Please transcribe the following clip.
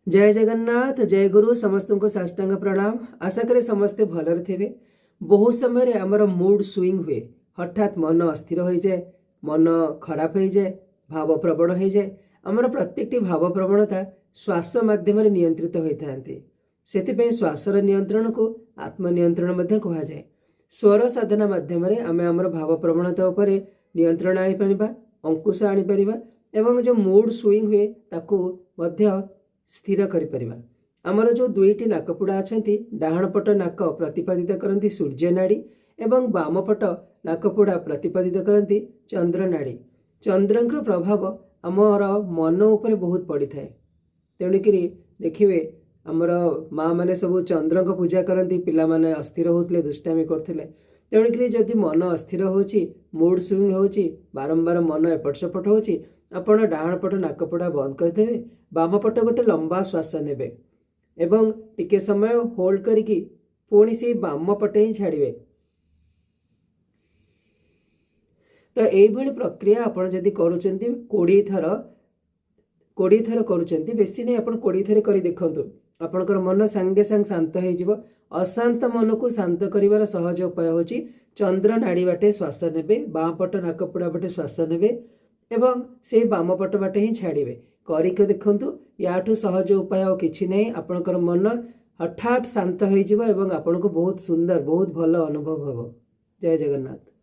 जय जगन्नाथ जय गुरु समस्त को साष्टांग प्रणाम। आशा करे समस्ते भलरे थे। बहुत समय आमर मूड स्विंग हुए, हठात मन अस्थिर हो जाए, मन खराब हो जाए, भाव प्रवण हो जाए। आमर प्रत्येक भाव प्रवणता श्वास माध्यम नियंत्रित होता से श्वासर नियंत्रण को आत्मनियंत्रण कहुए। स्वर साधना माध्यम आम आमर भाव प्रवणता उपर नियंत्रण आनीपर, अंकुश आनीपर एवं जो मूड स्विंग हुए ताकू स्थिर करिपरिबा। आमर जो दुईटी नाकपुड़ा अच्छा, डाहाण पट नाक प्रतिपादित करती सूर्य नाड़ी एवं बाम पट नाकपुड़ा प्रतिपादित करती चंद्र नाड़ी। चंद्र प्रभाव आमर मन उपर बहुत पड़ी थाए। तेणुक देखिए आमर माँ मैंने सब चंद्र को पूजा करती, पिला माने अस्थिर होते, दुष्टामी करते। तेणुक जदि मन अस्थिर होची, मूड स्विंग होची, बारंबार मन एपट सेपट होची, आपण डाहाण पट नाकपुड़ा बंद करदे, बाम पट गोटे लंबा श्वास नेबे एवं टिके समय होल्ड करिकी पुणी से बाम पटे ही छाड़िबे। तो यही प्रक्रिया आपण जदि करूचंती 20 थर करूचंती, बेसी नहीं आपण 20 थर करी देखंतु, आपणकर मन सांगे सांग शांत हो जिवो। अशांत मन को शांत करिवार सहज उपाय होची चंद्र नाड़ी बाटे श्वास नेबे, बाम पट नाकपुड़ा बाटे श्वास नेबे एवं से बाम पट बाटे ही छाड़िबे। करिके देखंतु, याठू सहज उपाय और किछि नहीं। आपणकर मन हठात शांत हो जिवो एवं आपनको बहुत सुंदर, बहुत भल अनुभव हबो। जय जगन्नाथ।